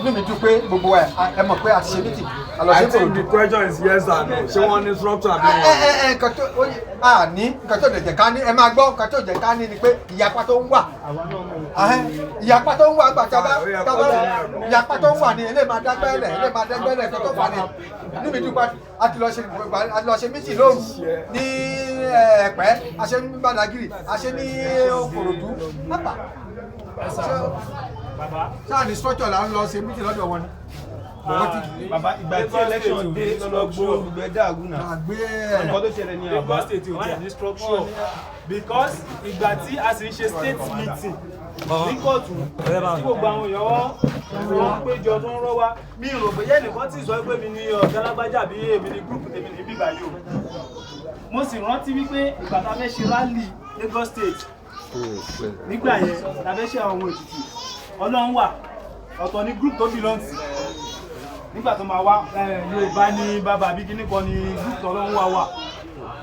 inú mi dùn pé gbogbo wa ẹ mọ̀ pé a ti ṣe meeting. I think the question is yes and no. Ṣé wọ́n ní structure àbí wọn? Nǹkan tó nǹkan tó jẹ́ ká ní ẹ máa gbọ́ nǹkan tó jẹ́ ká ní ni pé ìyapa tó ń wà. Ìyapa tó ń wà gbà tábà ìyapa tó ń wà ní ilé máa dágbẹ́lẹ̀ tó fà ní. Inú mi dùn pé a ti lọ ṣe meeting lóru ní Ẹ̀pẹ́, a ṣe ní Badagry, a ṣe ní Òkòròdú. Sáà ní structure là ń lọ ṣe meeting lọ́dọ̀ wọn ni. Bàbá ìgbà tí election dé lọ gbó olùgbé dàgún náà. Nǹkan tó ṣẹlẹ̀ ní àbá. Lagos State ò tẹ̀ ní structure because ìgbà tí a sì ń ṣe state meeting ní kóòtù tí gbogbo àwọn èèyàn wọn péjọ tó ń rọ́ wá mi rò pé yẹ́ nìkan tí sọ pé mi ní ọ̀gá lágbájá bí èmi ní gúrùpù tèmi ní bíbá yìí o. Mo sì rántí wípé ìgbà tá a fẹ́ ṣe rally Lagos State nígbà yẹn tá a fẹ́ ṣe àwọn Èkìtì Ọlọ́run wà ọ̀tọ̀ ní group tó belong sí nígbà tó máa wá Yorùbá ní bàbá bí kíní kan ní group tó Ọlọ́run wà.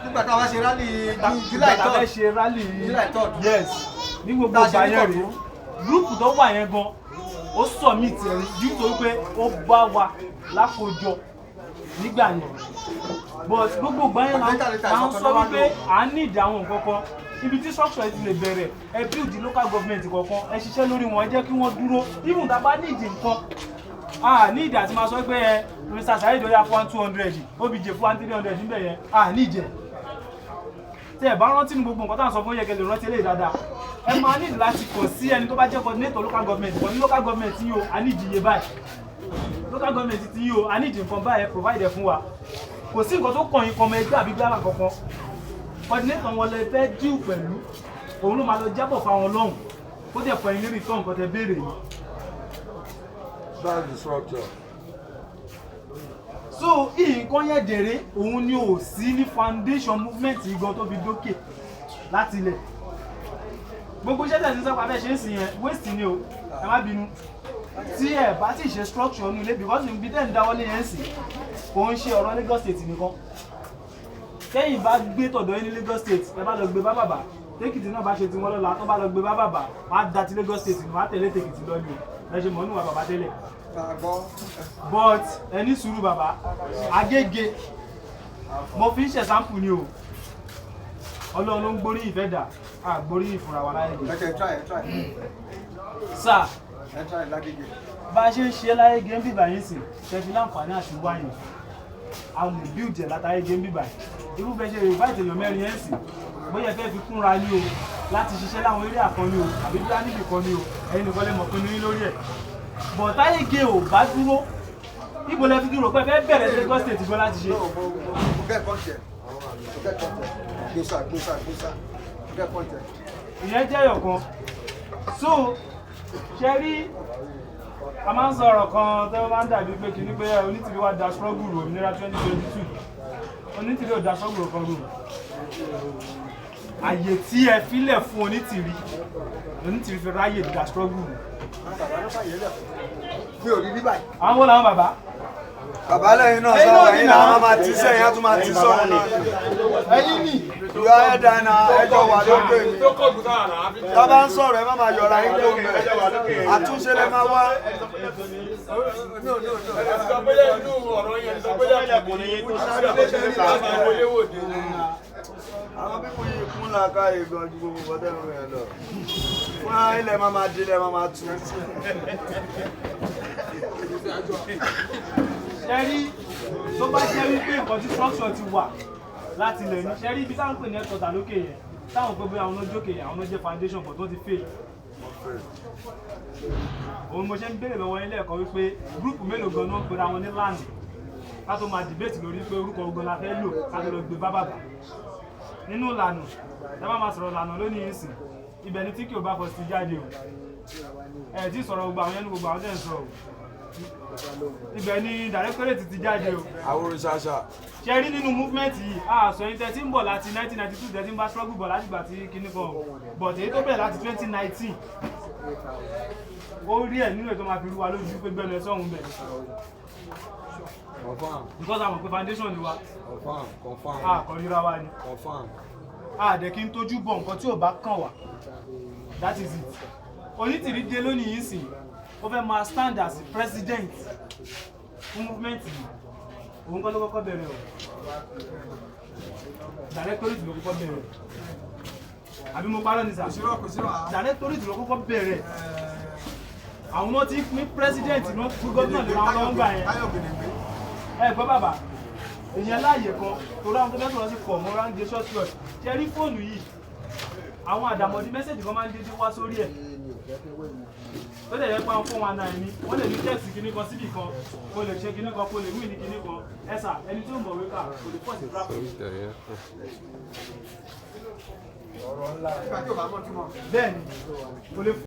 Nígbà tá a wá ṣe rally July 3rd. Nígbà tá a fẹ́ ṣe rally July 3rd. yes ní gbogbo ìgbà yẹn rèé group tó wà yẹn gan ó submit ẹ̀ nítorí pé ó bá wa lákòójọ nígbà yẹn but gbogbo ìgbà yẹn là ń sọ wípé à ń ní ìdí àwọn nǹkan kan ibi tí structure ti lè bẹ̀rẹ̀ ẹ build local government kọ̀ọ̀kan ẹ ṣiṣẹ́ lórí wọn ẹ jẹ́ kí wọ́n dúró even tá a bá ní ìdí nǹkan ní ìdí àti máa sọ pé ẹ Mr. Saheed Oya fún 200 OBJ fún 300 níbẹ̀ yẹn ní ìjẹ́ tí ẹ bá rántí ní gbogbo nǹkan tá à ń sọ fún yẹ kẹlẹ̀ rántí eléyìí dáadáa ẹ máa ní láti kàn sí ẹni tó bá jẹ́ coordinator local government but ní local government yìí o a ní ìdíye báyìí local government ti yìí o a ní ìdí nǹkan báyìí provide fún wa kò sí nǹkan tó kàn yín kọmọ ẹgbẹ́ àbí gbára kankan coordinator wọn lè fẹ́ díù pẹ̀lú òun ló máa lọ jábọ̀ fáwọn lọ́hùn kó dẹ̀ fọ ẹyin lórí ìtọ́ nǹkan tẹ béèrè yìí. That's the structure. So nǹkan yẹn dèrè òun ni ò sí ní foundation movement gan tó fi dókè láti ilẹ̀ gbogbo iṣẹ́ tẹ̀sí sọ́pàá fẹ́ ṣe ń sìn yẹn waste ni o ẹ má bínú tí ẹ bá sì ṣe structure ní ilé because ibi tẹ́ ń dáwọ́lé yẹn sì kò ń ṣe ọ̀rọ̀ Lagos State nìkan kẹ́yìn bá gbé tọ̀dọ̀ yín ní Lagos State ẹ bá lọ gbé bá bàbá tẹ́kìtì náà bá ṣe ti wọ́n lọ́la tó bá lọ gbé bá bàbá wọ́n á da ti Lagos State ni wọ́n á tẹ̀lé tẹ́kìtì lọ́lẹ̀ ẹ ṣe mọ̀ níwà bàbá tẹ́lẹ̀ but ẹni sùúrù bàbá Agége mo fi ń ṣe sample ni o Ọlọ́run ló ń gbórí ìfẹ́ dà á gbórí ìfúnra wa láyé gé sir bá a ṣe ń ṣe láyé gé ń bíbà yín sí ṣẹ́fi láǹfààní àti wáyìn a lè build ẹ̀ látàrí gé ń bíbà irúfẹ́ ṣe invite èèyàn mẹ́rin yẹn sì bóyá fẹ́ fi kúnra ní o láti ṣiṣẹ́ láwọn eré àkànní o àbí bí a níbi kan ní o ẹ̀yin nìkan lè mọ̀ pinnu yín lórí ẹ̀ but táyé gé ò bá dúró ibo lẹ fi dúró pé fẹ́ bẹ̀rẹ̀ Lagos State gan láti ṣe. ìyẹn jẹ́ ọ̀kan so ṣe rí a máa ń sọ ọ̀rọ̀ kan tó máa ń dàbí pé kìíní pé Onítìrí wá da struggle òmìnira 2022 Onítìrí ò da struggle kan rò àyè tí ẹ filẹ̀ fún Onítìrí fi ráyè da struggle. Mi ò rí ní báyìí. Àwọn wo làwọn bàbá? Bàbá lẹ́yìn náà sọ̀rọ̀ ẹ̀yin làwọn máa ti sẹ́yìn á tún máa ti sọ̀rọ̀ náà. Ẹ̀yin ni. Ìyá ẹ̀dá iná ẹjọ́ wà lókè mi. Tá bá ń sọ̀rọ̀ ẹ má máa yọra yín kó mẹ́. Àtúnṣe lẹ máa wá. Àwọn pípọ̀ yìí kún làákà ìgbọ̀n ju gbogbo bọ́tẹ́nu rẹ̀ lọ. Fún ilẹ̀ máa máa dílẹ̀ máa máa tún. Ṣẹ́rí tó bá jẹ́ wípé nǹkan tí structure ti wà láti ilẹ̀ ní ṣẹ́rí ibi táwọn pè ní ẹ̀tọ́ta lókè yẹn táwọn pé bóyá àwọn náà jókè yẹn àwọn náà jẹ́ foundation but tó ti fail. Òun mo ṣe ń béèrè lọ́wọ́ ilé ẹ̀kọ́ wípé gúrùpù mélòó gan náà ń pera wọn ní land ká tó máa debate lórí pé orúkọ ogun la fẹ́ lò ká tó lọ gbé bá bàbá. Nínú ìlànà ẹ bá máa sọ̀rọ̀ ìlànà lónìí ìsìn ibẹ̀ ni tí kí o bá fọ́ sí jáde o ẹ̀ tí sọ̀rọ̀ gbogbo àwọn yẹn ní gbogbo àwọn tẹ̀ ń sọ̀rọ̀ ibẹ̀ ni directorate ti jáde o. Àwòrán ṣàṣà. Ṣe rí nínú movement yìí àṣọ yín tẹ́tí ń bọ̀ láti 1992 tẹ́tí ń bá struggle bọ̀ láti gbà tí kinní kan but èyí tó bẹ̀rẹ̀ láti 2019 ó rí ẹ̀ nínú ètò máa fi rú wa lójú pé gbẹ́nu ẹ̀ sọ́hun bẹ̀. Because àwọn pé foundation ni wa àkọ́ríra wa ni àdẹ̀ kí n tójú bọ̀ nǹkan tí ò bá kàn wá that is it. Onítìrí dé lónìí yìí sìn ó fẹ́ máa stand as president fún movement yìí òun kọ́ ló kọ́kọ́ bẹ̀rẹ̀ o directorate ló kọ́kọ́ bẹ̀rẹ̀ àbí mo parọ́ ní sà directorate ló kọ́kọ́ bẹ̀rẹ̀ àwọn náà ti ní president náà fún gómìnà lè máa lọ́wọ́ gbà yẹn ẹ gbọ́ bàbá èèyàn láàyè kan torí àwọn tó fẹ́ sọ̀rọ̀ sí commemoration day short short ṣe rí fóònù yìí àwọn àdàmọ̀dì mẹ́sẹ̀jì kan máa ń dédé wá sórí ẹ̀ tó dẹ̀ yẹ pa fún wa náà ní wọ́n lè ní tẹ́ẹ̀sì kìíní kan síbì kan kó lè ṣe kìíní kan kó lè wí ní kìíní kan ẹ̀sà ẹni tó ń bọ̀ wíkà kò lè pọ̀ sí traffic. bẹ́ẹ̀ ni kò lè